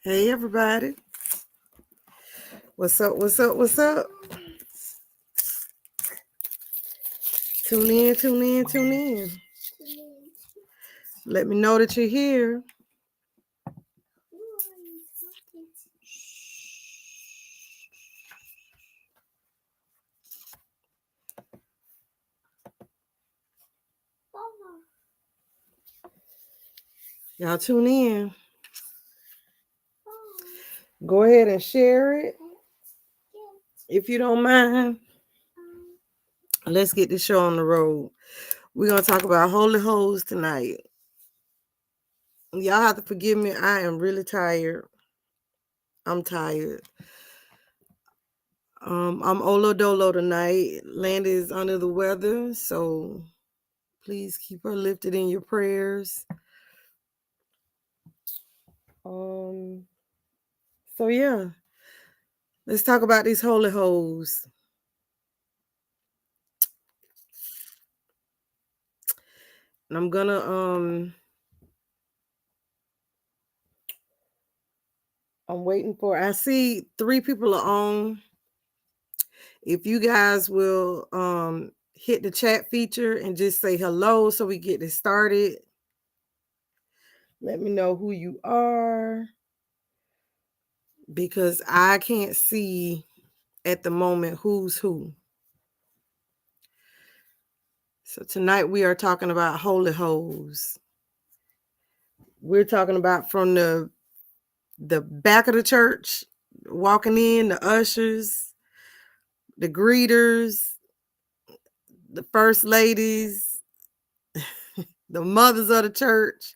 Hey everybody. What's up? What's up? What's up? Tune in, tune in, tune in. Let me know that you're here. Y'all tune in. Go ahead and share it if you don't mind. Let's get the show on the road. We're going to talk about holy hoes tonight. Y'all have to forgive me. I am really tired. I'm tired. I'm Olo Dolo tonight. Landy is under the weather, so please keep her lifted in your prayers. So yeah, let's talk about these holy hoes. And I'm gonna I'm waiting for. I see 3 people are on. If you guys will hit the chat feature and just say hello so we get this started. Let me know who you are, because I can't see at the moment who's who. So tonight we are talking about holy hoes. We're talking about from the back of the church, walking in, the ushers, the greeters, the first ladies, the mothers of the church,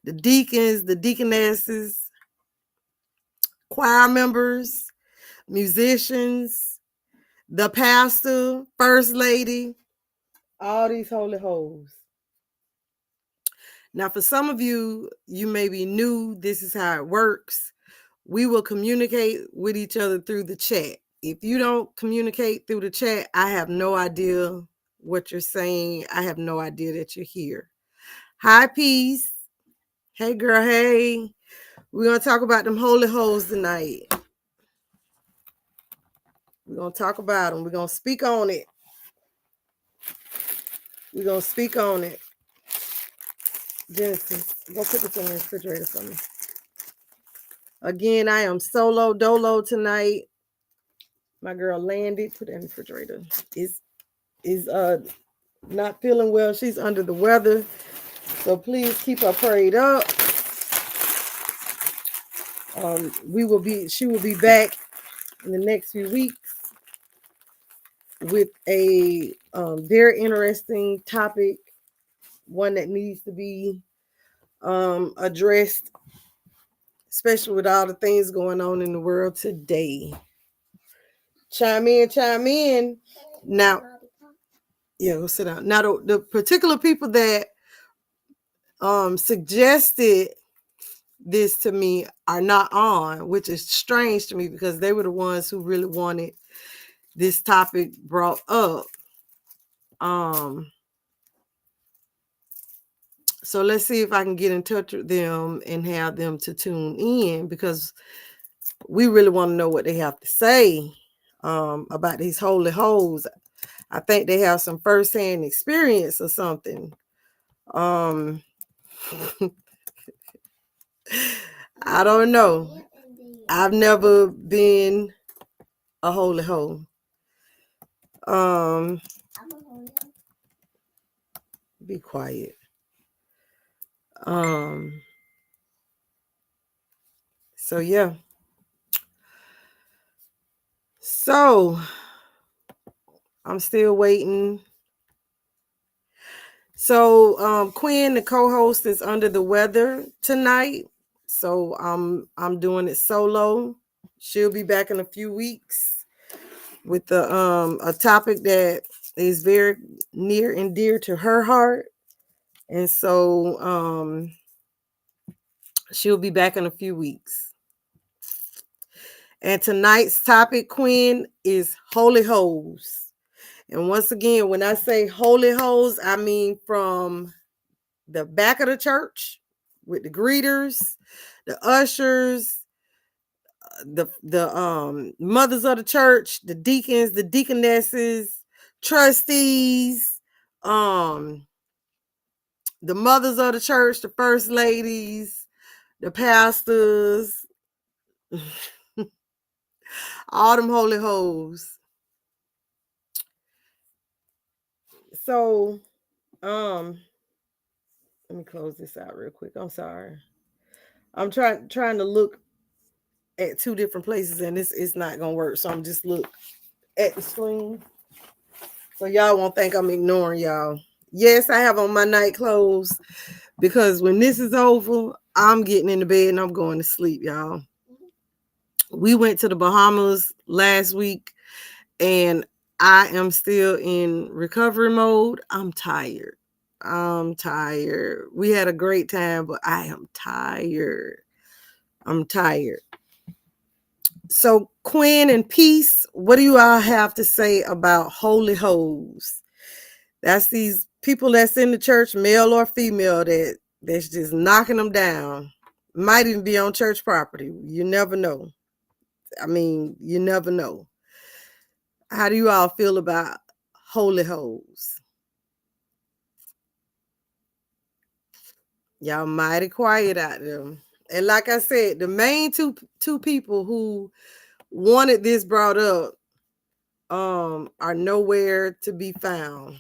the deacons, the deaconesses, choir members, musicians, the pastor, first lady, all these holy hoes. Now, for some of you, you may be new. This is how it works. We will communicate with each other through the chat. If you don't communicate through the chat, I have no idea what you're saying. I have no idea that you're here. Hi, Peace. Hey, girl. Hey. We're going to talk about them holy hoes tonight. We're going to talk about them. We're going to speak on it. We're going to speak on it. Genesis, go put this in the refrigerator for me. Again, I am solo dolo tonight. My girl Landy, put it in the refrigerator, is not feeling well. She's under the weather. So please keep her prayed up. She will be back in the next few weeks with a very interesting topic, one that needs to be addressed, especially with all the things going on in the world today. Chime in. Now, yeah, go sit down. Now, the particular people that suggested this to me are not on, which is strange to me because they were the ones who really wanted this topic brought up. So let's see if I can get in touch with them and have them to tune in, because we really want to know what they have to say about these holy hoes. I think they have some firsthand experience or something. I don't know. I've never been a holy hoe. Be quiet. So yeah. So I'm still waiting. So Quinn, the co-host, is under the weather tonight. So I'm doing it solo. She'll be back in a few weeks with a topic that is very near and dear to her heart. And so she'll be back in a few weeks. And tonight's topic, Quinn, is holy hoes. And once again, when I say holy hoes, I mean from the back of the church with the greeters, the ushers, the mothers of the church, the deacons, the deaconesses, trustees, the mothers of the church, the first ladies, the pastors, all them holy hoes. So, let me close this out real quick. I'm sorry. I'm trying to look at two different places, and it's not gonna work. So I'm just look at the screen, so y'all won't think I'm ignoring y'all. Yes, I have on my night clothes because when this is over, I'm getting in the bed and I'm going to sleep, y'all. We went to the Bahamas last week, and I am still in recovery mode. I'm tired. We had a great time, but I am tired. I'm tired. So, Quinn and Peace, what do you all have to say about holy hoes? That's these people that's in the church, male or female, that's just knocking them down. Might even be on church property. You never know. I mean, you never know. How do you all feel about holy hoes? Y'all mighty quiet out there. And like I said, the main two people who wanted this brought up are nowhere to be found.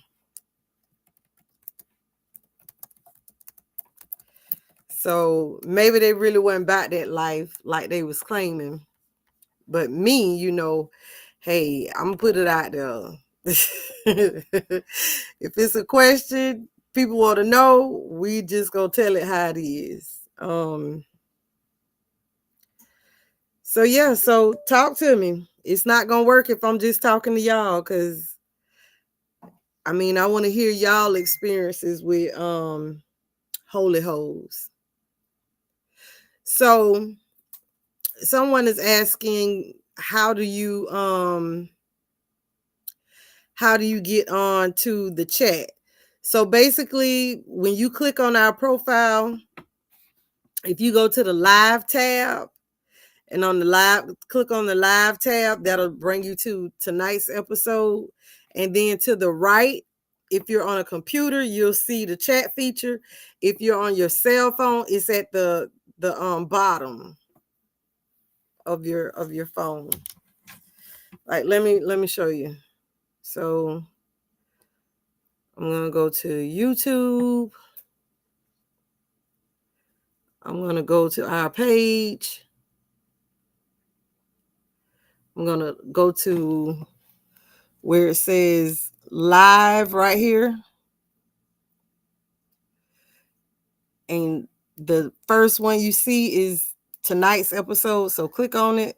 So maybe they really wasn't about that life like they was claiming. But me, hey, I'm gonna put it out there. If it's a question people want to know, we just gonna tell it how it is. So yeah, so talk to me. It's not gonna work if I'm just talking to y'all, because I mean I want to hear y'all experiences with holy hoes. So someone is asking, how do you get on to the chat? So basically, when you click on our profile, if you go to the live tab and click on the live tab, that'll bring you to tonight's episode. And then to the right, if you're on a computer, you'll see the chat feature. If you're on your cell phone, it's at the bottom of your phone. Like, let me show you. So I'm gonna go to YouTube. I'm gonna go to our page. I'm gonna go to where it says live right here. And the first one you see is tonight's episode. So click on it.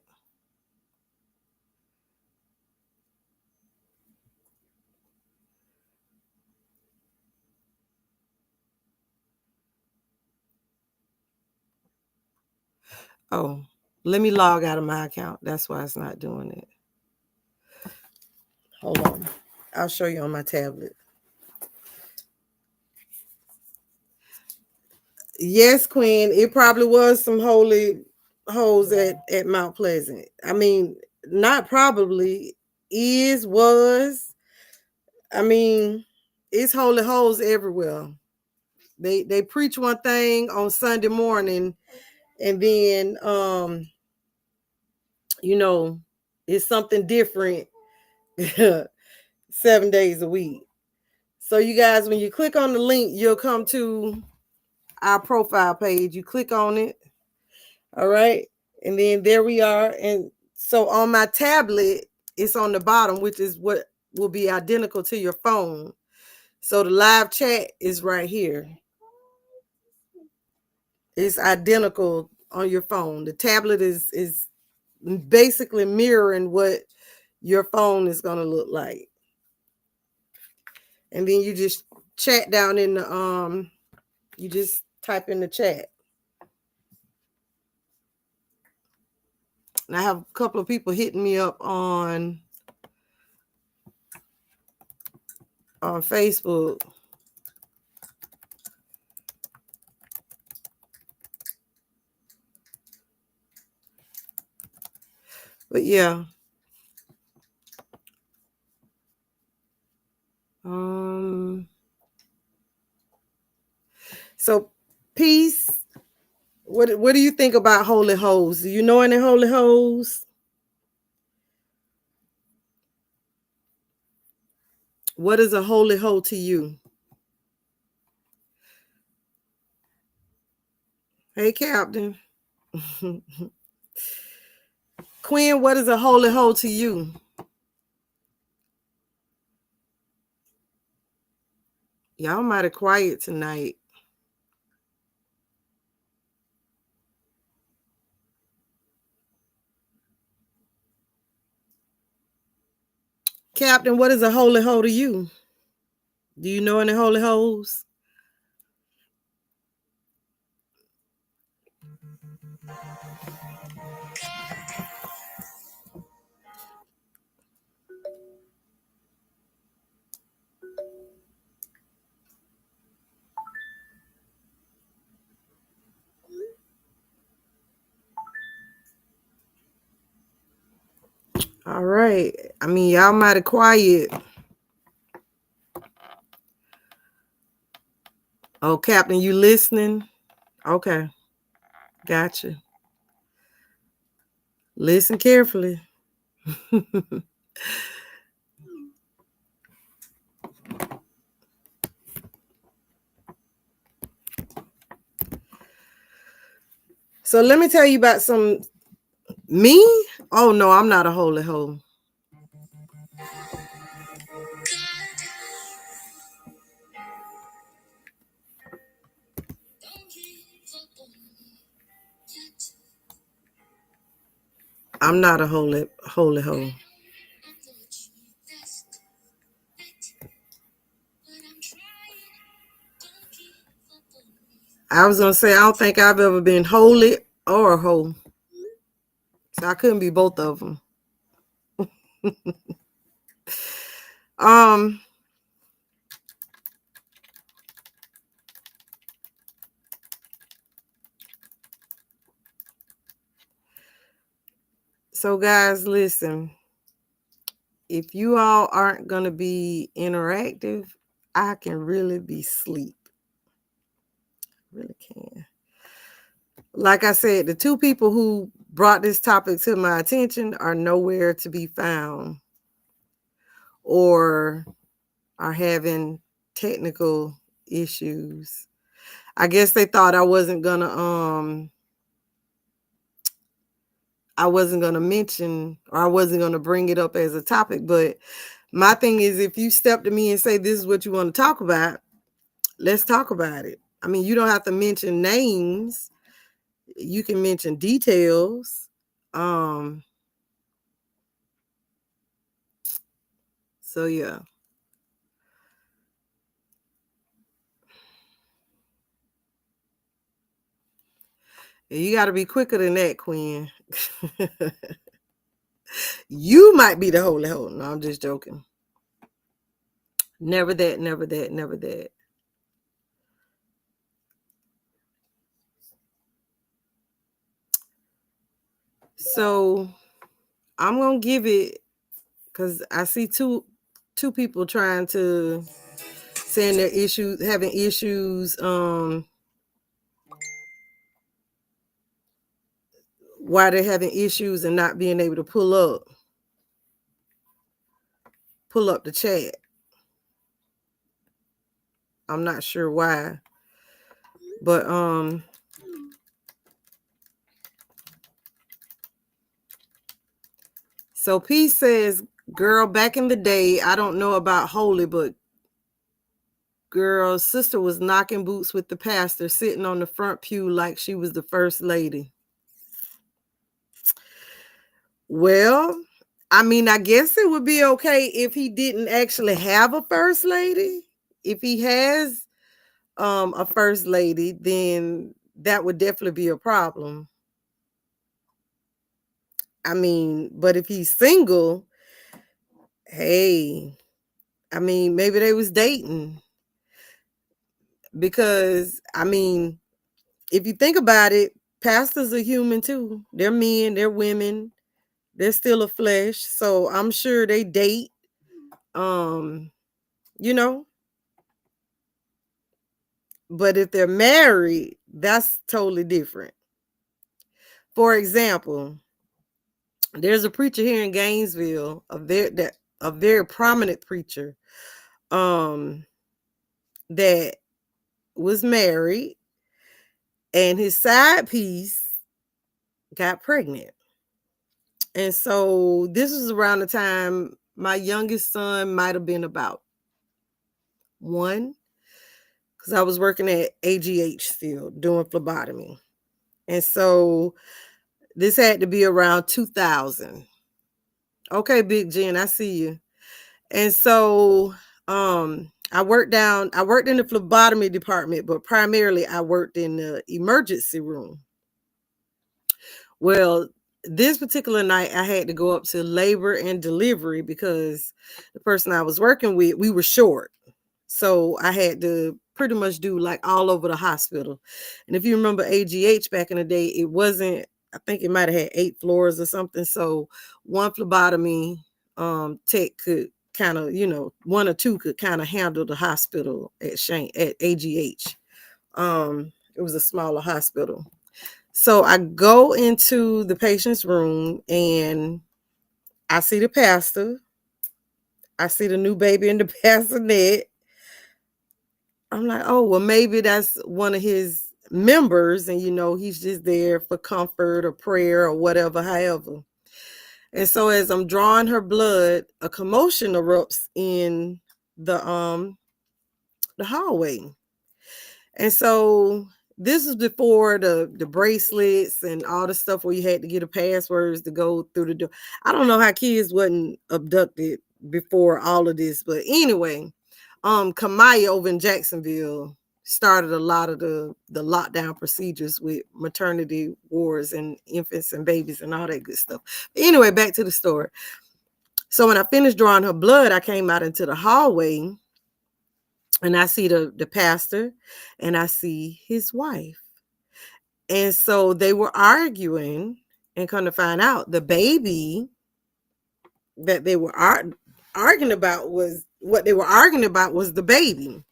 Oh, let me log out of my account. That's why it's not doing it. Hold on. I'll show you on my tablet. Yes, Queen. It probably was some holy hoes at Mount Pleasant. I mean, not probably, was. I mean, it's holy hoes everywhere. They preach one thing on Sunday morning, and then you know, it's something different 7 days a week. So you guys, when you click on the link, you'll come to our profile page. You click on it. All right. And then there we are. And so on my tablet, it's on the bottom, which is what will be identical to your phone. So the live chat is right here. It's identical on your phone. The tablet is basically mirroring what your phone is going to look like. And then you just chat down in the you just type in the chat. And I have a couple of people hitting me up on Facebook. But yeah. So peace. What do you think about holy hoes? Do you know any holy hoes? What is a holy hoe to you? Hey, Captain. Quinn, what is a holy hoe to you? Y'all mighty quiet tonight. Captain, what is a holy hoe to you? Do you know any holy hoes? All right. I mean, y'all mighty quiet. Oh, Captain, you listening? Okay. Gotcha. Listen carefully. So let me tell you about me? Oh no, I'm not a holy hoe. I'm not a holy hoe. I was gonna say I don't think I've ever been holy or a hoe. So I couldn't be both of them. So guys, listen. If you all aren't gonna be interactive, I can really be sleep. Really can. Like I said, the two people who brought this topic to my attention are nowhere to be found or are having technical issues. I guess they thought I wasn't gonna mention, or I wasn't gonna bring it up as a topic. But my thing is, if you step to me and say this is what you want to talk about, let's talk about it. I mean, you don't have to mention names. You can mention details. So yeah. You got to be quicker than that, Queen. You might be the holy hoe. No, I'm just joking. Never that, never that, never that. So I'm gonna give it, because I see two people trying to saying their issues, having issues, why they're having issues and not being able to pull up the chat. I'm not sure why, but so P says, girl, back in the day, I don't know about holy, but girl's sister was knocking boots with the pastor, sitting on the front pew like she was the first lady. Well, I mean, I guess it would be okay if he didn't actually have a first lady. If he has a first lady, then that would definitely be a problem. I mean, but if he's single, hey, I mean, maybe they was dating, because I mean, if you think about it, pastors are human too. They're men, they're women, they're still a flesh. So I'm sure they date. Um, you know, but if they're married, that's totally different. For example, there's a preacher here in Gainesville, a very prominent preacher, that was married, and his side piece got pregnant. And so this was around the time my youngest son might have been about 1, because I was working at AGH still doing phlebotomy. And so this had to be around 2000. Okay, Big Jen, I see you. And so I worked in the phlebotomy department, but primarily I worked in the emergency room. Well, this particular night I had to go up to labor and delivery because the person I was working with, we were short. So I had to pretty much do like all over the hospital. And if you remember AGH back in the day, it wasn't, I think it might have had 8 floors or something. So one phlebotomy tech could kind of, 1 or 2 could kind of handle the hospital at AGH. It was a smaller hospital. So I go into the patient's room and I see the pastor. I see the new baby in the bassinet. I'm like, oh, well, maybe that's one of his members, and he's just there for comfort or prayer or whatever, however. And so as I'm drawing her blood, a commotion erupts in the hallway. And so this is before the bracelets and all the stuff where you had to get a passwords to go through the door. I don't know how kids wasn't abducted before all of this, but anyway, Kamaya over in Jacksonville started a lot of the lockdown procedures with maternity wards and infants and babies and all that good stuff. Anyway, back to the story. So when I finished drawing her blood, I came out into the hallway and I see the pastor and I see his wife. And so they were arguing, and come to find out, the baby that they were arguing about was the baby.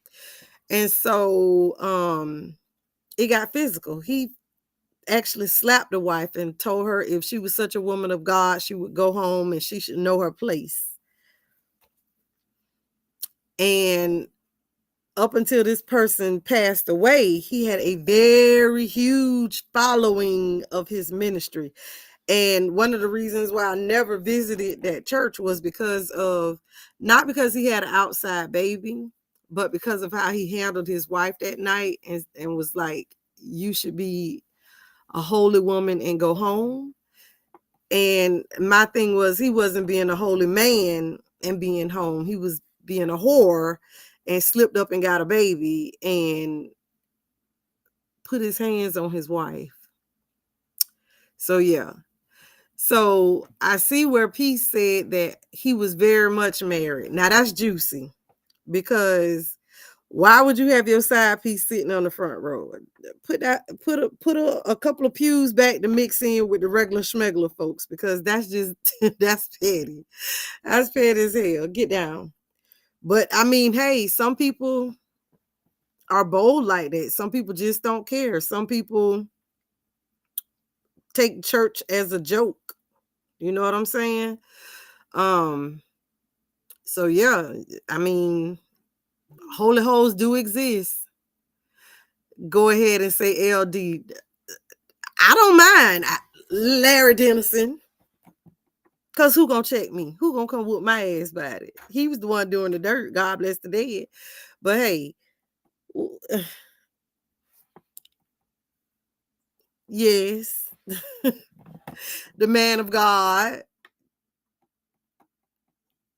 And so it got physical. He actually slapped the wife and told her if she was such a woman of God, she would go home and she should know her place. And up until this person passed away, he had a very huge following of his ministry. And one of the reasons why I never visited that church was not because he had an outside baby, but because of how he handled his wife that night, and was like, you should be a holy woman and go home. And my thing was, he wasn't being a holy man and being home. He was being a whore and slipped up and got a baby and put his hands on his wife. So yeah. So I see where Peace said that he was very much married. Now that's juicy, because Why would you have your side piece sitting on the front row? Put a couple of pews back to mix in with the regular schmegler folks, because that's just that's petty. That's petty as hell. Get down. But I mean, hey, some people are bold like that. Some people just don't care. Some people take church as a joke. You know what I'm saying? Um, so yeah, I mean, holy hoes do exist. Go ahead and say LD. I don't mind. Larry Dennison. Cause who gonna check me? Who gonna come whoop my ass about it? He was the one doing the dirt. God bless the dead. But hey, yes, the man of God.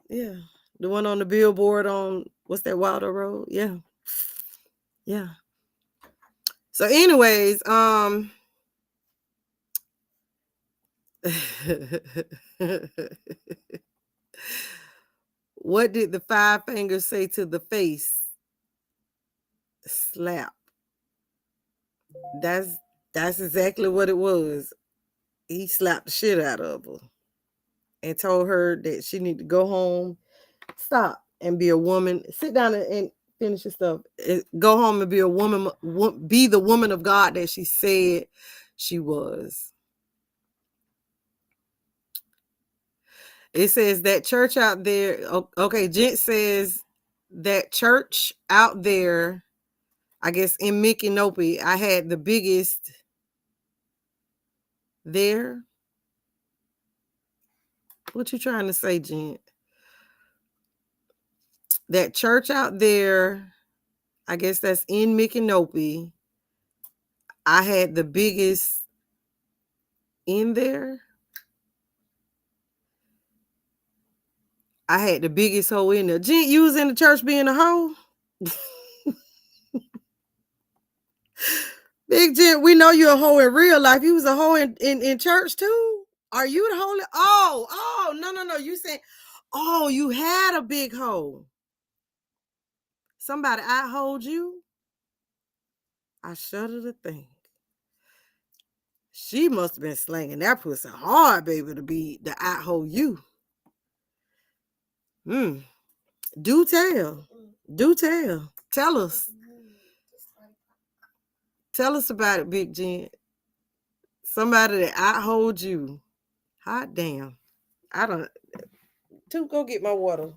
Yeah, the one on the billboard on what's that, Wilder Road? Yeah, yeah. So, anyways, what did the five fingers say to the face? Slap. That's that's exactly what it was. He slapped the shit out of her and told her that she need to go home, stop, and be a woman. Sit down and finish your stuff. Go home and be a woman. Be the woman of God that she said she was. It says that church out there. Okay, Gent says that church out there. I guess in Mickey I had the biggest there. What you trying to say, Gent? That church out there, I guess that's in Mickey. I had the biggest in there. I had the biggest hoe in there. Gent, you was in the church being a hoe? Big Gent, we know you're a hoe in real life. You was a hoe in church too? Are you the hoe? Oh, no. You said, oh, you had a big hoe. Somebody out-hoed you? I shudder to think. She must have been slanging that pussy hard, baby, to be the out-hole you. Do tell. Do tell. Tell us. Tell us about it, Big Gent. Somebody that out-hold you. Hot damn. I don't. Go get my water.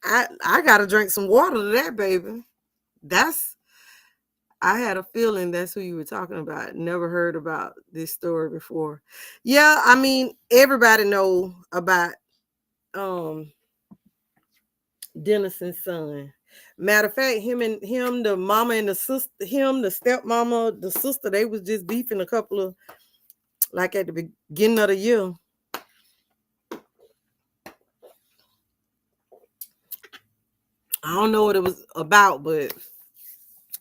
I gotta drink some water to that, baby. I had a feeling that's who you were talking about. Never heard about this story before. Yeah, I mean, everybody know about Dennison's son. Matter of fact, him, the mama and the sister, the stepmama, the sister, they was just beefing a couple of, like at the beginning of the year. I don't know what it was about, but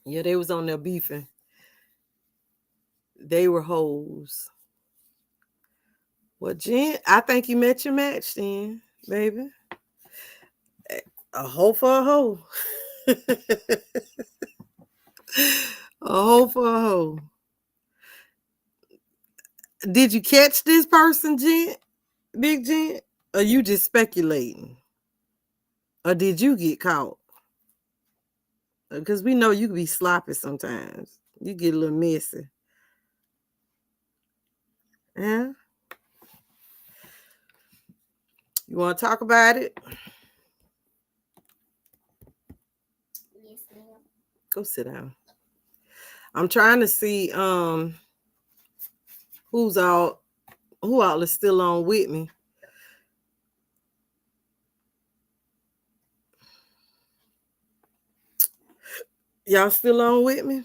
yeah, they was on there beefing. They were hoes. Well, Jen, I think you met your match then, baby. A hoe for a hoe. A hoe for a hoe. Did you catch this person, Jen? Big Jen? Or you just speculating? Or did you get caught? Because we know you can be sloppy sometimes. You get a little messy. Yeah? You want to talk about it? Yes, ma'am. Go sit down. I'm trying to see who all is still on with me. Y'all still on with me?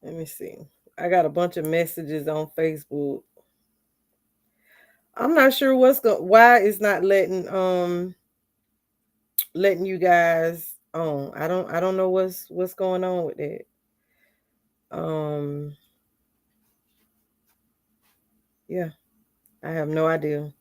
Let me see. I got a bunch of messages on Facebook. I'm not sure why it's not letting you guys on. I don't know what's going on with that. Yeah, I have no idea.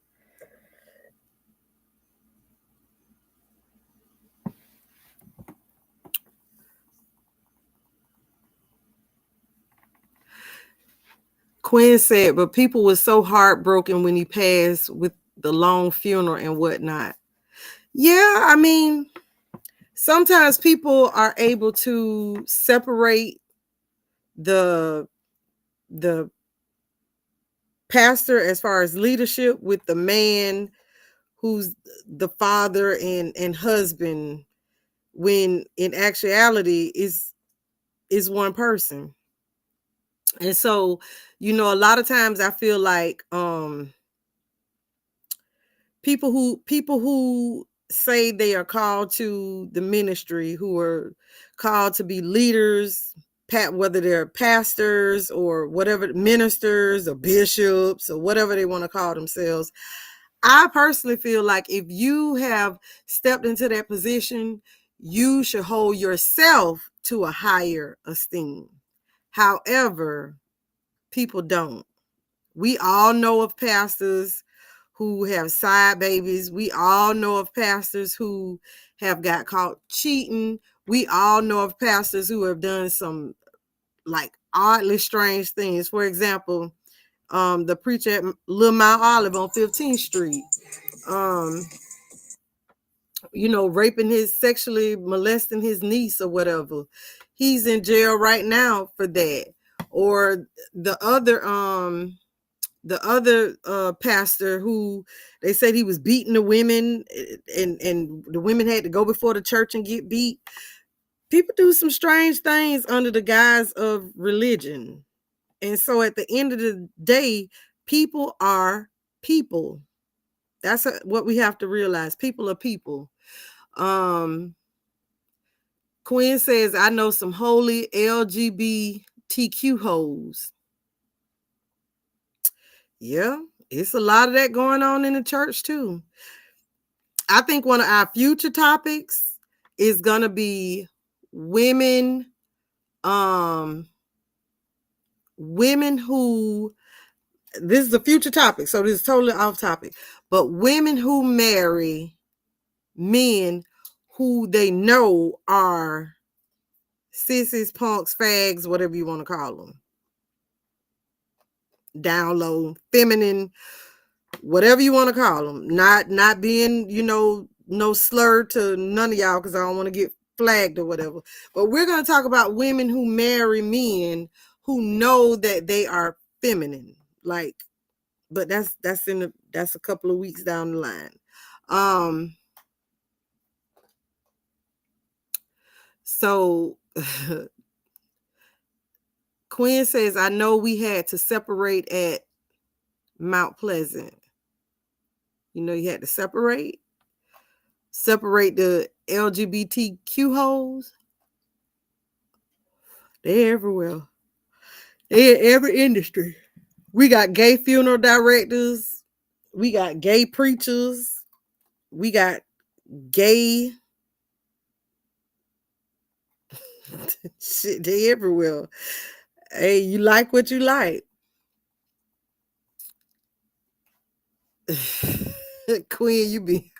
Quinn said, but people were so heartbroken when he passed with the long funeral and whatnot. Yeah, I mean, sometimes people are able to separate the the pastor as far as leadership with the man who's the father and husband, when in actuality is one person. And so, a lot of times I feel like people who say they are called to the ministry, who are called to be leaders, whether they're pastors or whatever, ministers or bishops or whatever they want to call themselves, I personally feel like if you have stepped into that position, you should hold yourself to a higher esteem. However, people don't. We all know of pastors who have side babies. We all know of pastors who have got caught cheating. We all know of pastors who have done some like oddly strange things. For example, the preacher at Little Mount Olive on 15th Street, um, raping sexually molesting his niece or whatever. He's in jail right now for that. Or the other pastor who they said he was beating the women, and the women had to go before the church and get beat. People do some strange things under the guise of religion. And so at the end of the day, people are people. That's what we have to realize. People are people. Quinn says, I know some holy LGBTQ hoes. Yeah, it's a lot of that going on in the church too. I think one of our future topics is going to be women, women who, this is a future topic, so this is totally off topic, but women who marry men who they know are sissies, punks, fags, whatever you want to call them. Down low, feminine, whatever you want to call them. Not being, no slur to none of y'all because I don't want to get flagged or whatever. But we're going to talk about women who marry men who know that they are feminine. Like, but that's a couple of weeks down the line. So Quinn says, I know we had to separate at Mount Pleasant. You had to separate the LGBTQ hoes. They're everywhere. They're in every industry. We got gay funeral directors. We got gay preachers. We got gay shit. They everywhere. Hey, you like what you like. Queen, you be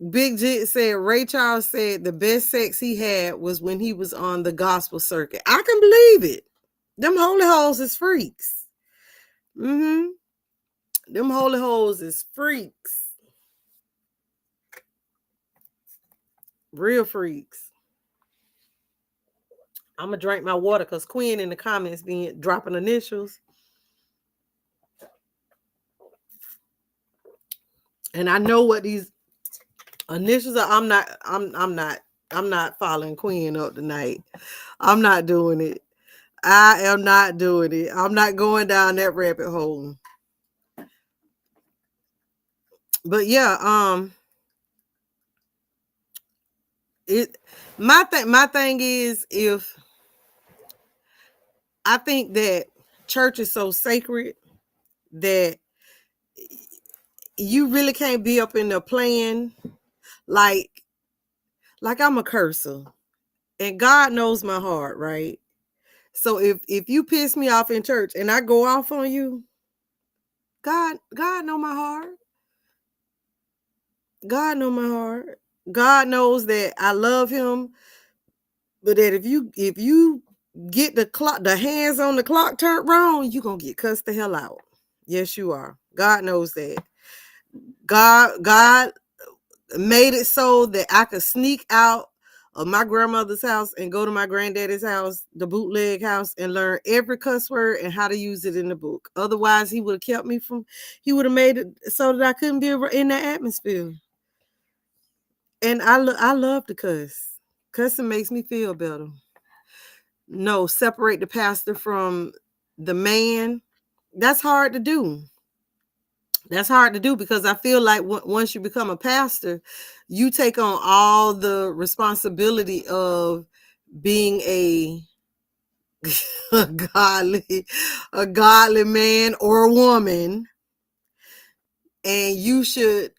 Big J said Ray Charles said the best sex he had was when he was on the gospel circuit. I can believe it. Them holy hoes is freaks. Them holy hoes is freaks. Real freaks. I'm gonna drink my water because Queen in the comments being dropping initials. And I know what these initials are. I'm not following Queen up tonight. I'm not doing it. I am not doing it. I'm not going down that rabbit hole. But yeah, my thing is, if I think that church is so sacred that you really can't be up in there playing like I'm a cursor. And God knows my heart, right? So if you piss me off in church and I go off on you, God know my heart. God know my heart. God knows that I love him, but that if you get the hands on the clock turned wrong, you gonna get cussed the hell out. Yes, you are. God knows that. God made it so that I could sneak out of my grandmother's house and go to my granddaddy's house, the bootleg house, and learn every cuss word and how to use it in the book. Otherwise, he would have kept me from. He would have made it so that I couldn't be in that atmosphere. And I love to cuss. Cussing makes me feel better. No, separate the pastor from the man. That's hard to do. That's hard to do because I feel like once you become a pastor, you take on all the responsibility of being a godly man or woman, and you should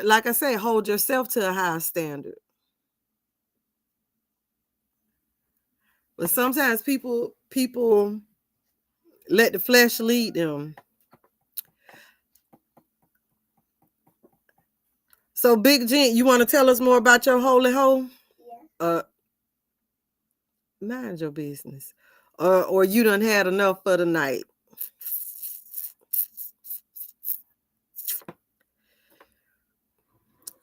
like I say, hold yourself to a high standard. But sometimes people let the flesh lead them. So, Big Gent, you want to tell us more about your holy hole? Yeah. Mind your business. Or you done had enough for the night.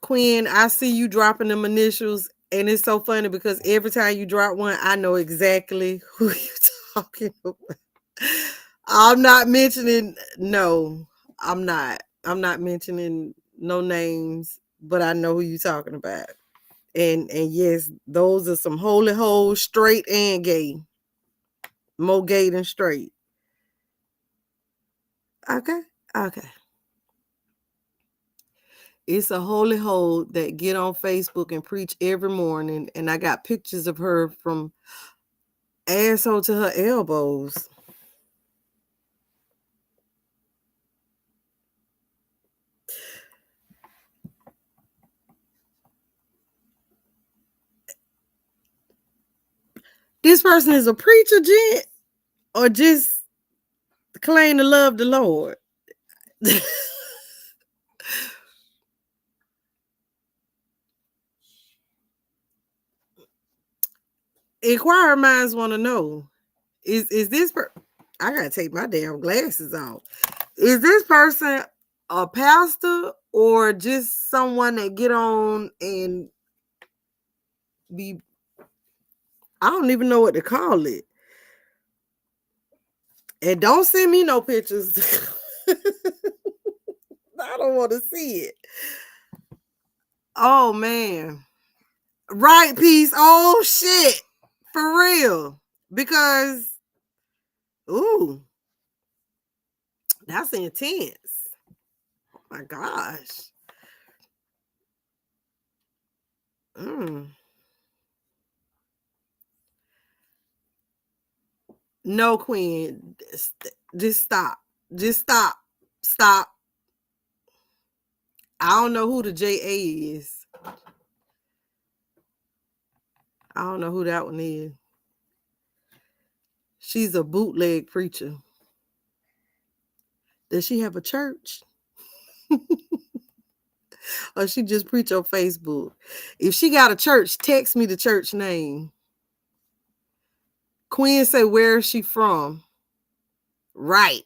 Quinn, I see you dropping them initials, and it's so funny because every time you drop one, I know exactly who you're talking about. I'm not mentioning, no, I'm not. I'm not mentioning no names, but I know who you're talking about. And yes, those are some holy holes, straight and gay. More gay than straight. Okay. Okay. It's a holy hole that get on Facebook and preach every morning. And I got pictures of her from asshole to her elbows. This person is a preacher, Gent, or just claim to love the Lord? Inquirer minds want to know: is this I gotta take my damn glasses off. Is this person a pastor or just someone that get on and be? I don't even know what to call it. And don't send me no pictures. I don't want to see it. Oh man. Right, peace. Oh shit. For real. Because ooh, that's intense. Oh my gosh. Mm. No, Queen. Just stop. Just stop. Stop. I don't know who the JA is. I don't know who that one is. She's a bootleg preacher. Does she have a church? Or she just preach on Facebook? If she got a church, text me the church name. Queen say, where is she from? Right.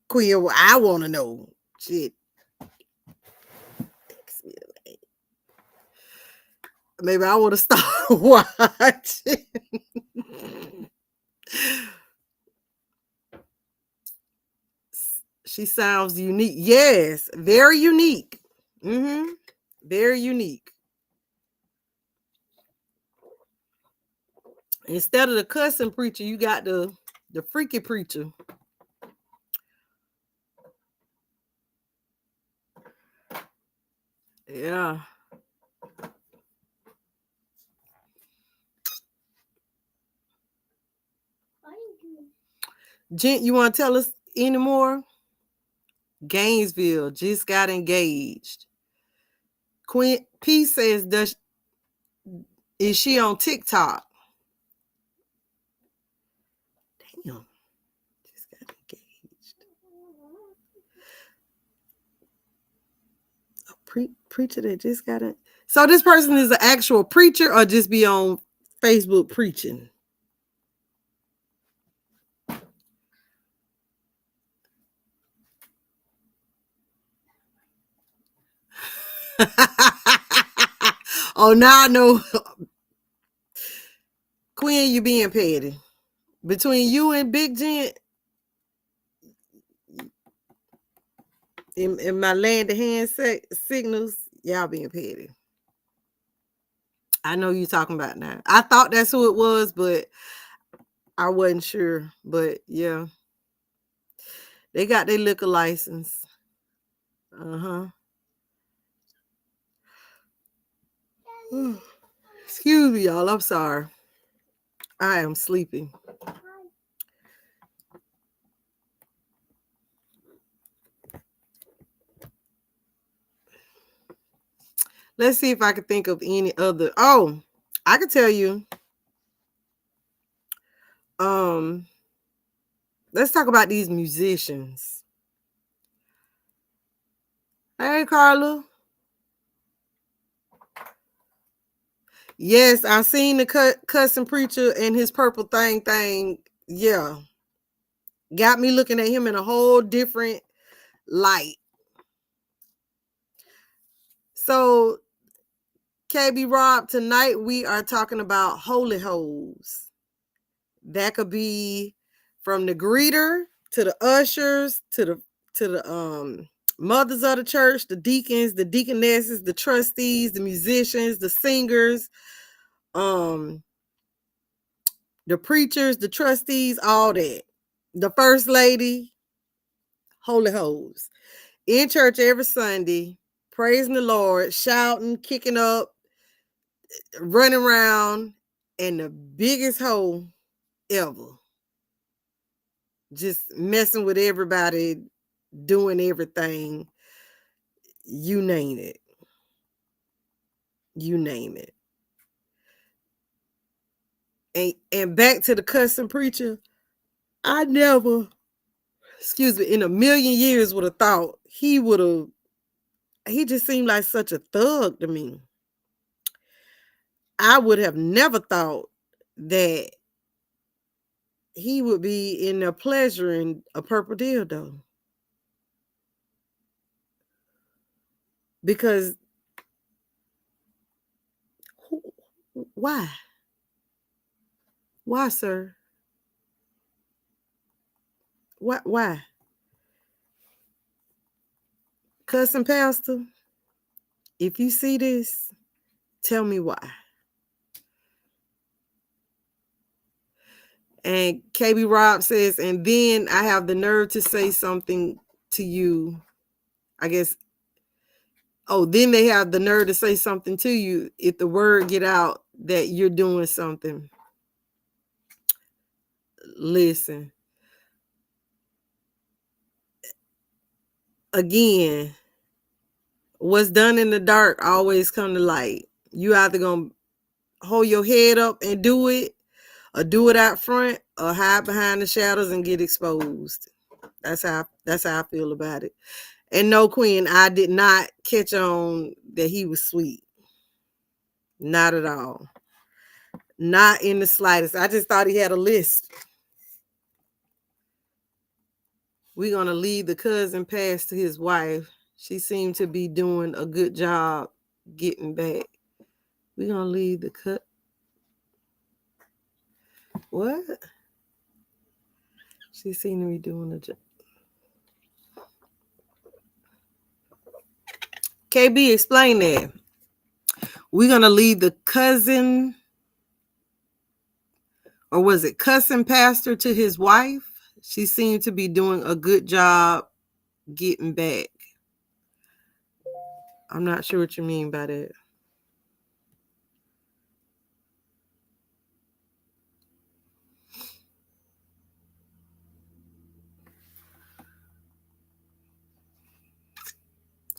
Queen, I want to know. Shit. Text me the name. Maybe I want to start watching. She sounds unique. Yes, very unique. Mm-hmm. Very unique. Instead of the cussing preacher, you got the freaky preacher. Yeah. Gent, you want to tell us any more? Gainesville just got engaged. Queen P says, is she on TikTok? Preacher that just got it. So this person is an actual preacher or just be on Facebook preaching? Oh, now I know. Quinn, you being petty. Between you and Big Gent, in my land to hand signals, y'all being petty. I know you talking about now. I thought that's who it was, but I wasn't sure. But yeah, they got their liquor license. Uh-huh. Excuse me, y'all. I'm sorry. I am sleepy. Let's see if I can think of any other. Oh, I can tell you. Let's talk about these musicians. Hey, Carla. Yes, I seen the cussing preacher and his purple thing. Yeah. Got me looking at him in a whole different light. So, KB Rob, tonight we are talking about holy hoes. That could be from the greeter to the ushers to the mothers of the church, the deacons, the deaconesses, the trustees, the musicians, the singers, the preachers, the trustees, all that. The first lady, holy hoes. In church every Sunday, praising the Lord, shouting, kicking up, running around, and the biggest hoe ever. Just messing with everybody, doing everything. You name it. You name it. And back to the cussing preacher, I never, excuse me, in a million years would have thought he just seemed like such a thug to me. I would have never thought that he would be in there pleasuring a purple dildo. Because why? Why, sir? Why? Cussing pastor, if you see this, tell me why. And KB Rob says, and then I have the nerve to say something to you. I guess, then they have the nerve to say something to you if the word get out that you're doing something. Listen. Again, what's done in the dark always come to light. You either gonna hold your head up and do it, or do it out front, or hide behind the shadows and get exposed. That's how I feel about it. And no, Queen, I did not catch on that he was sweet. Not at all. Not in the slightest. I just thought he had a list. We're going to leave the cousin pass to his wife. She seemed to be doing a good job getting back. We're going to leave the cut. What? She seemed to be doing a job. KB, explain that. We're going to leave the cousin, or was it cousin pastor to his wife? She seemed to be doing a good job getting back. I'm not sure what you mean by that.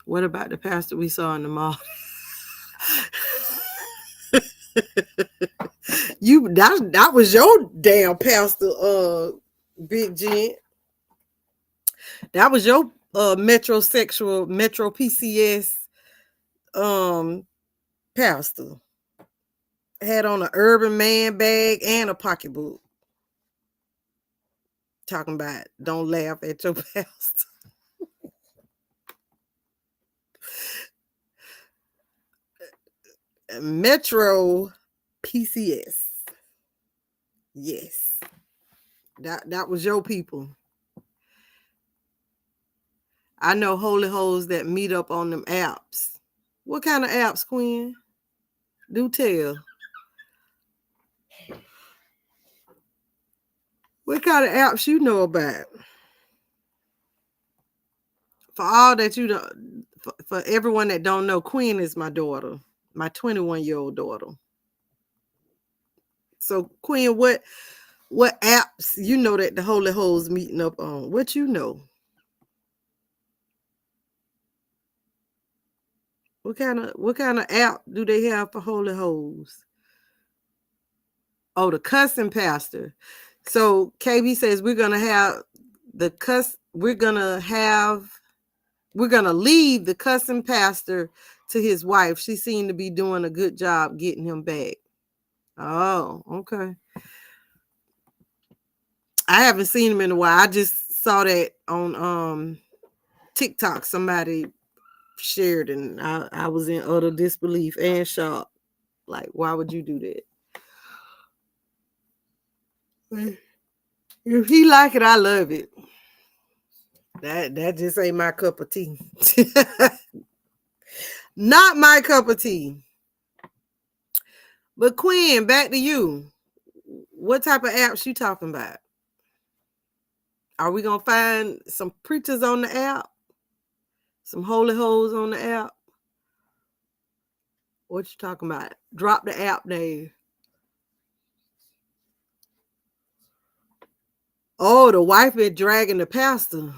What about the pastor we saw in the mall? That was your damn pastor, Big Gent. That was your metrosexual, Metro PCS pastor had on an Urban Man bag and a pocketbook. Talking about don't laugh at your pastor. Metro PCS. Yes. That was your people. I know holy hoes that meet up on them apps. What kind of apps, Queen? Do tell. What kind of apps you know about? For all that you know, for everyone that don't know, Queen is my daughter, my 21-year-old daughter. So, Queen, what apps you know that the holy hoes meeting up on? What you know? What kind of app do they have for holy hoes? Oh, the cussing pastor. So KB says we're gonna have the cuss. We're gonna leave the cussing pastor to his wife. She seemed to be doing a good job getting him back. Oh, okay. I haven't seen him in a while. I just saw that on TikTok. Somebody shared, and I was in utter disbelief and shock. Like, why would you do that? If he like it, I love it. That just ain't my cup of tea. Not my cup of tea. But Quinn, back to you. What type of apps you talking about? Are we gonna find some preachers on the app? Some holy hoes on the app? What you talking about? Drop the app name. Oh, the wife been dragging the pastor,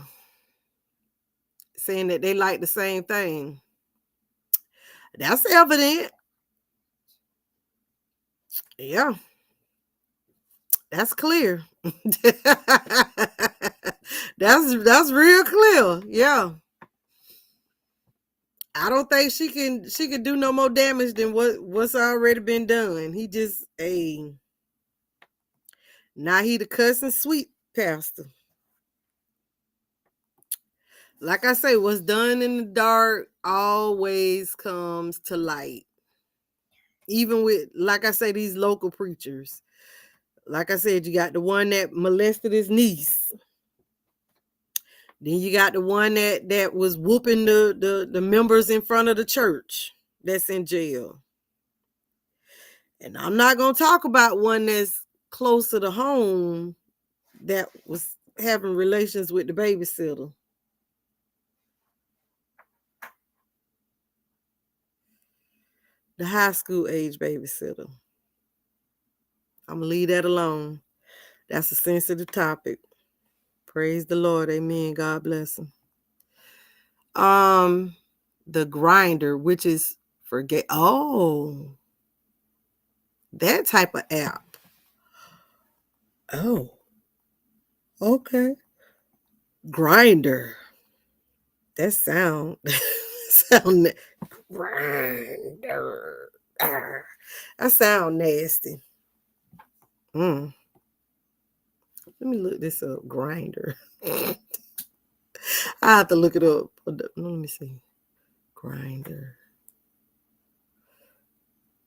saying that they like the same thing. That's evident. Yeah, that's clear. that's real clear. Yeah. I don't think she can do no more damage than what's already been done. He just now he the cussing sweet pastor. Like I say, what's done in the dark always comes to light. Even with, like I say, these local preachers. Like I said, you got the one that molested his niece. Then you got the one that was whooping the members in front of the church that's in jail. And I'm not gonna talk about one that's closer to home that was having relations with the babysitter. The high school age babysitter. I'm gonna leave that alone. That's a sensitive topic. Praise the Lord. Amen. God bless him. Um, the grinder, which is forget. Oh, that type of app. Oh, okay. Grinder. That sound sound grinder. That sound nasty. Mm. Let me look this up. Grinder. I have to look it up. Let me see. Grinder.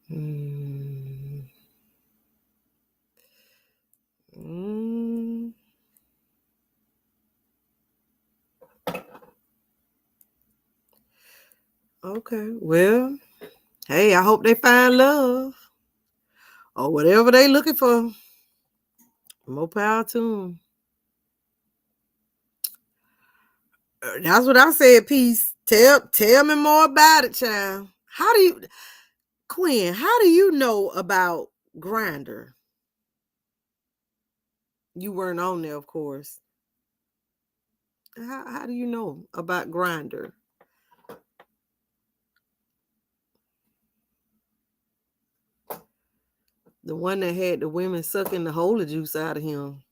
Mm. Mm. Okay. Well, hey, I hope they find love or whatever they looking for. More power to them. That's what I said. Peace. Tell me more about it, child. How do you, Quinn? How do you know about Grinder? You weren't on there, of course. How do you know about Grinder? The one that had the women sucking the holy juice out of him.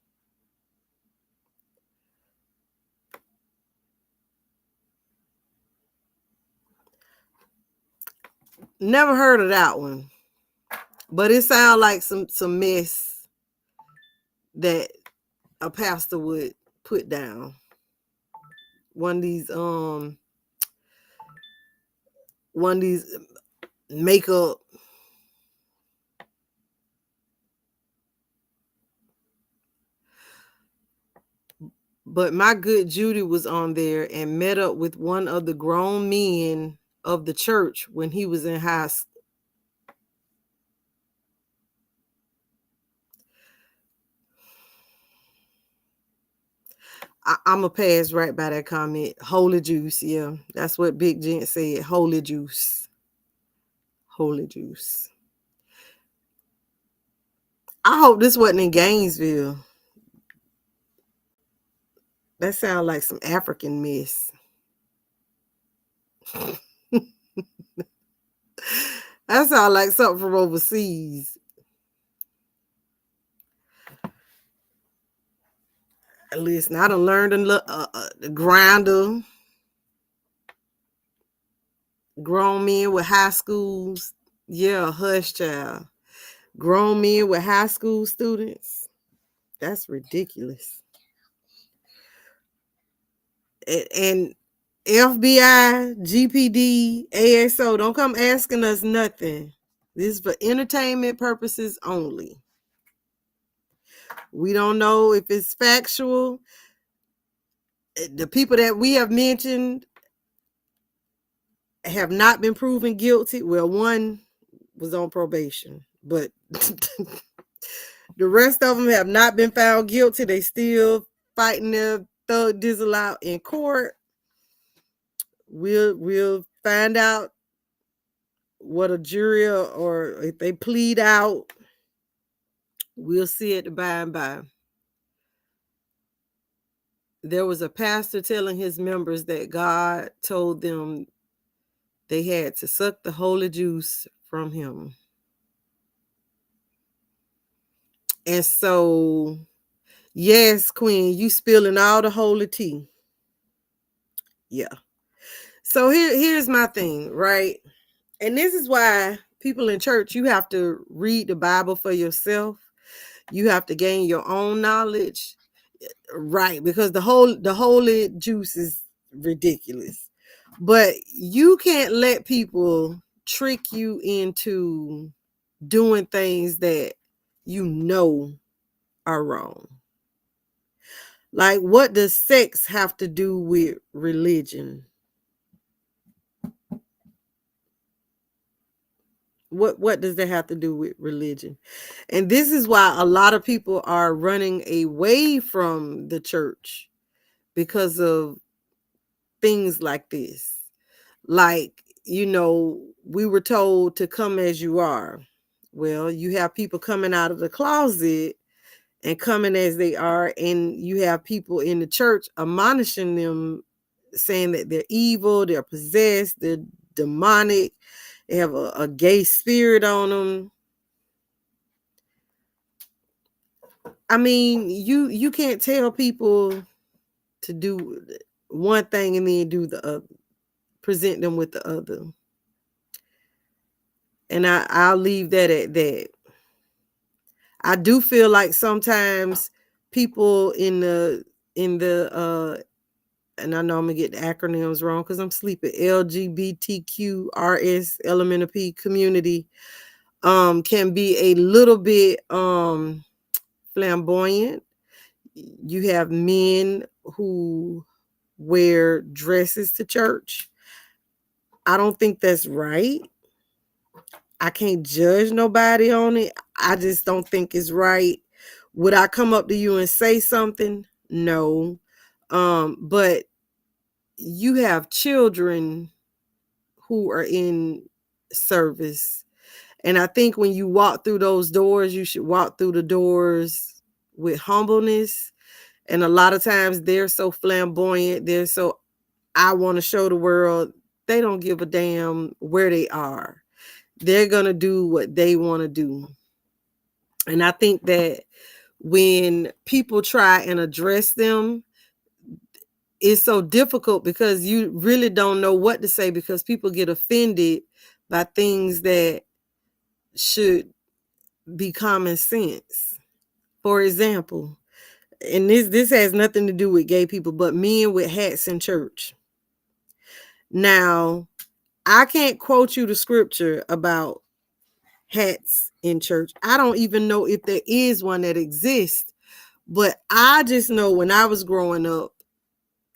Never heard of that one. But it sounds like some mess that a pastor would put down. One of these makeup. But my good Judy was on there and met up with one of the grown men of the church when he was in high school. I'm going to pass right by that comment. Holy juice. Yeah, that's what Big Gent said. Holy juice. Holy juice. I hope this wasn't in Gainesville. That sounds like some African mess. That sounds like something from overseas. Listen, I done learned the grinder. Grown men with high schools. Yeah, hush child. Grown men with high school students. That's ridiculous. And FBI, GPD, ASO, don't come asking us nothing. This is for entertainment purposes only. We don't know if it's factual. The people that we have mentioned have not been proven guilty. Well, one was on probation, but the rest of them have not been found guilty. They still fighting their thug dizzle out in court. We'll find out what a jury or if they plead out. We'll see it by and by. There was a pastor telling his members that God told them they had to suck the holy juice from him. And so, yes, Queen, you spilling all the holy tea. Yeah. So here's my thing, right? And this is why people in church, you have to read the Bible for yourself. You have to gain your own knowledge. Right, because the holy juice is ridiculous. But you can't let people trick you into doing things that you know are wrong. Like, what does sex have to do with religion? What does that have to do with religion? And this is why a lot of people are running away from the church because of things like this. Like, we were told to come as you are. Well, you have people coming out of the closet and coming as they are, and you have people in the church admonishing them, saying that they're evil, they're possessed, they're demonic, they have a gay spirit on them. I mean, you can't tell people to do one thing and then do the other, present them with the other. And I'll leave that at that. I do feel like sometimes people in the and I know I'm gonna get the acronyms wrong because I'm sleeping, LGBTQRS element of P community can be a little bit flamboyant. You have men who wear dresses to church. I don't think that's right. I can't judge nobody on it. I just don't think it's right. Would I come up to you and say something? No. But you have children who are in service. And I think when you walk through those doors, you should walk through the doors with humbleness. And a lot of times they're so flamboyant, I want to show the world. They don't give a damn where they are. They're going to do what they want to do. And I think that when people try and address them, it's so difficult because you really don't know what to say because people get offended by things that should be common sense. For example, and this has nothing to do with gay people, but men with hats in church. Now, I can't quote you the scripture about hats in church. I don't even know if there is one that exists, but I just know when I was growing up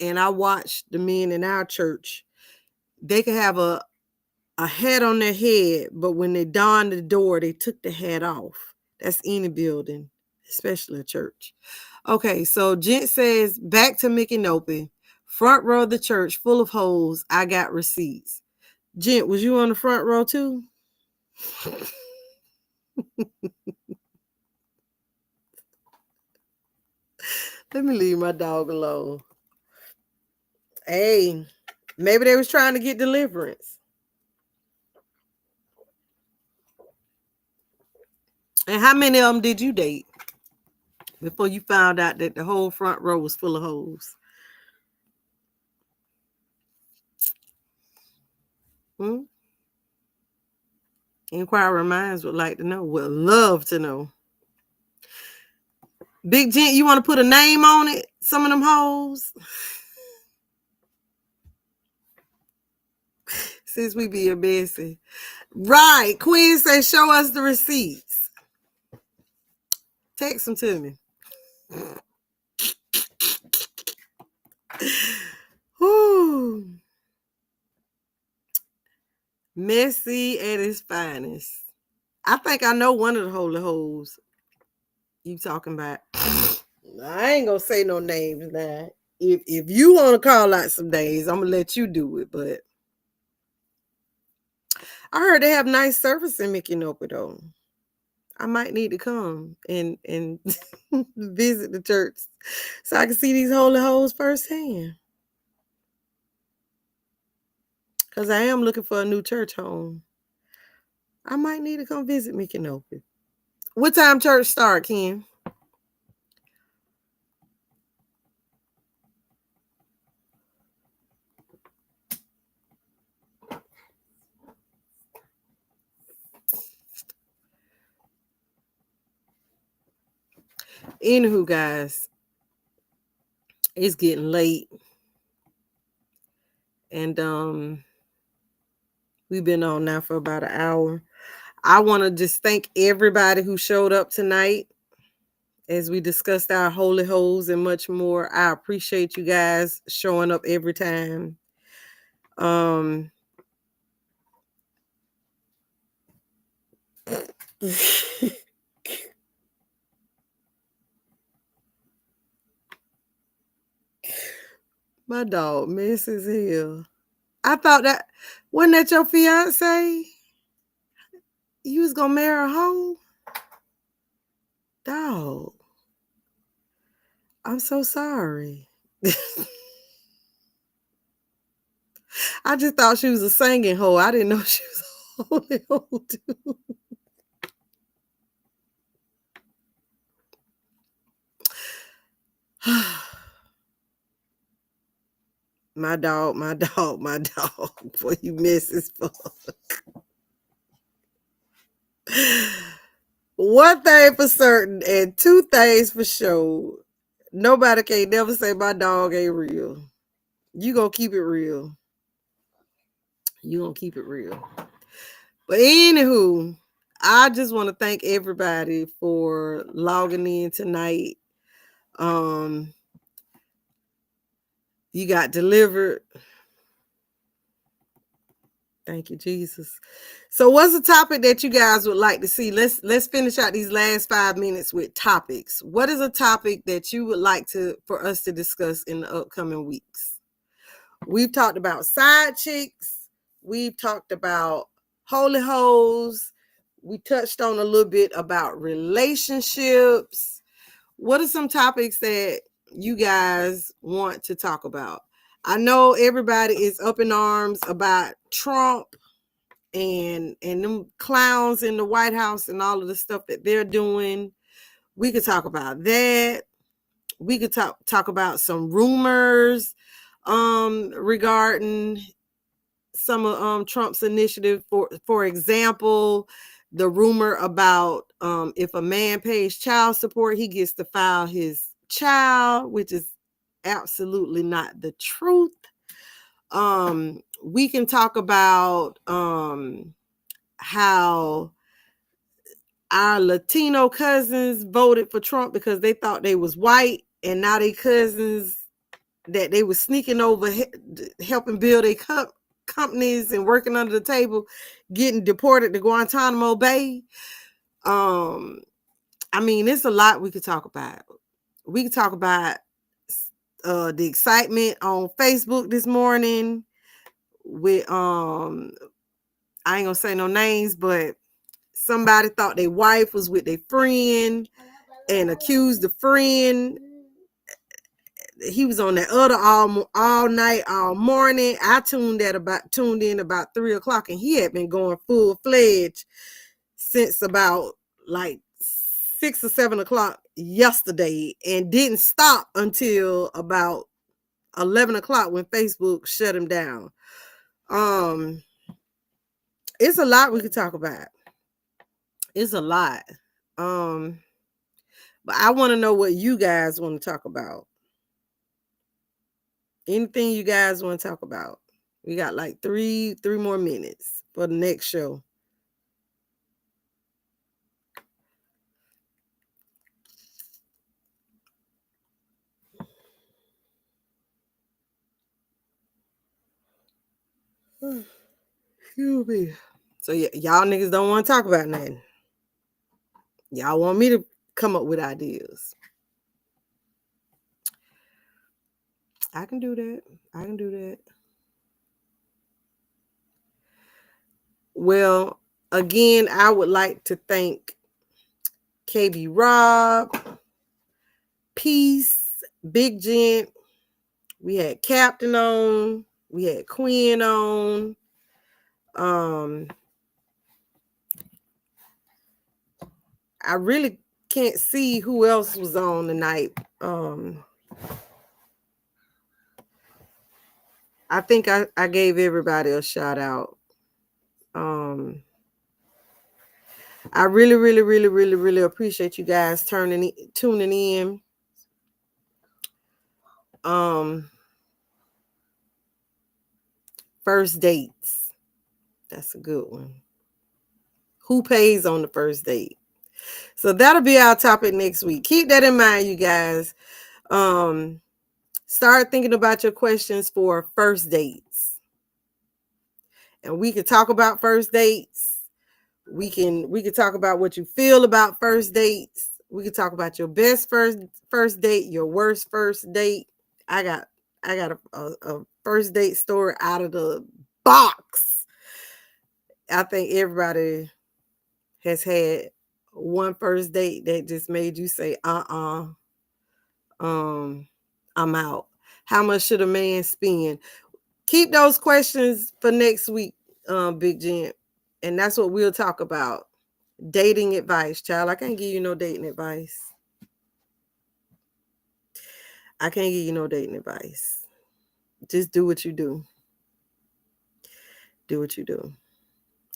and I watched the men in our church, they could have a hat on their head, but when they donned the door, they took the hat off. That's any building, especially a church. Okay, so Gent says, back to Mickey Nope. Front row of the church full of holes. I got receipts. Gent, was you on the front row too? Let me leave my dog alone. Hey, maybe they was trying to get deliverance. And how many of them did you date before you found out that the whole front row was full of holes? Hmm? Inquiring minds would like to know, would love to know. Big Gent, you want to put a name on it? Some of them hoes? Since we be messy. Right. Queen says, show us the receipts. Text them to me. Whew. Messy at its finest. I think I know one of the holy hoes you talking about. I ain't gonna say no names now. If you want to call out some names, I'm gonna let you do it. But I heard they have nice service in Mickey Nope though. I might need to come and visit the church so I can see these holy hoes firsthand. Because I am looking for a new church home. I might need to come visit Mickey Nope. What time church start, Ken? Anywho, guys, it's getting late. And we've been on now for about an hour. I want to just thank everybody who showed up tonight as we discussed our holy holes and much more. I appreciate you guys showing up every time. My dog mess as hell. I thought that wasn't that your fiance? You was gonna marry a hoe? Dog. I'm so sorry. I just thought she was a singing hoe. I didn't know she was a holy hoe too. My dog. Boy, you miss as fuck. One thing for certain and two things for sure. Nobody can never say my dog ain't real. You gonna keep it real. You gonna keep it real. But anywho, I just want to thank everybody for logging in tonight. You got delivered. Thank you, Jesus. So what's a topic that you guys would like to see? Let's finish out these last 5 minutes with topics. What is a topic that you would like for us to discuss in the upcoming weeks? We've talked about side chicks. We've talked about holy hoes. We touched on a little bit about relationships. What are some topics that you guys want to talk about? I know everybody is up in arms about Trump and them clowns in the White House and all of the stuff that they're doing. We could talk about that. We could talk about some rumors regarding some of Trump's initiative. For example, the rumor about if a man pays child support, he gets to file his child, which is absolutely not the truth. We can talk about how our Latino cousins voted for Trump because they thought they was white, and now they cousins that they were sneaking over, helping build their companies and working under the table, getting deported to Guantanamo Bay. I mean, it's a lot we could talk about. We could talk about the excitement on Facebook this morning with I ain't gonna say no names, but somebody thought their wife was with their friend and accused the friend. He was on that other all night, all morning. I tuned in about 3:00, and he had been going full fledged since about like 6 or 7 o'clock yesterday, and didn't stop until about 11 o'clock when Facebook shut him down. It's a lot we could talk about. It's a lot. But I want to know what you guys want to talk about. Anything you guys want to talk about? We got like three more minutes for the next show. Excuse me. So y'all niggas don't want to talk about nothing. Y'all want me to come up with ideas. I can do that. Well, again, I would like to thank KB Rob, Peace, Big Gent. We had Captain on. We had Quinn on. I really can't see who else was on tonight. I think I gave everybody a shout out. I really appreciate you guys tuning in. First dates. That's a good one. Who pays on the first date? So that'll be our topic next week. Keep that in mind, you guys. Start thinking about your questions for first dates. And we can talk about first dates. We can talk about what you feel about first dates. We can talk about your best first date, your worst first date. I got a first date story out of the box. I think everybody has had one first date that just made you say, I'm out. How much should a man spend? Keep those questions for next week, Big Gent. And that's what we'll talk about. Dating advice, child. I can't give you no dating advice. Just do what you do. Do what you do.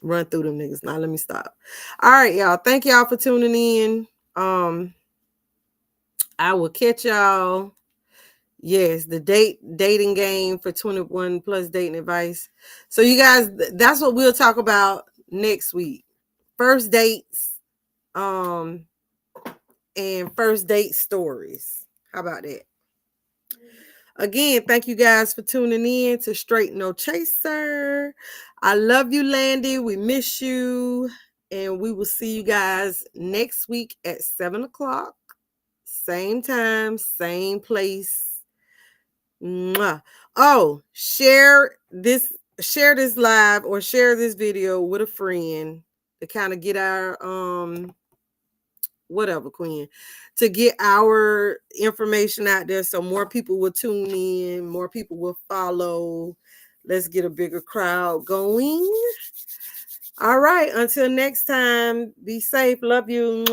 Run through them niggas. Now let me stop. All right, y'all. Thank y'all for tuning in. I will catch y'all. Yes, the dating game for 21 plus dating advice. So you guys, that's what we'll talk about next week. First dates, and first date stories. How about that? Again, thank you guys for tuning in to Straight No Chaser. I love you, Landy. We miss you. And we will see you guys next week at 7 o'clock. Same time, same place. Mwah. Oh, share this live or share this video with a friend to kind of get our whatever, Queen, to get our information out there so more people will tune in, more people will follow. Let's get a bigger crowd going. All right, until next time, be safe. Love you.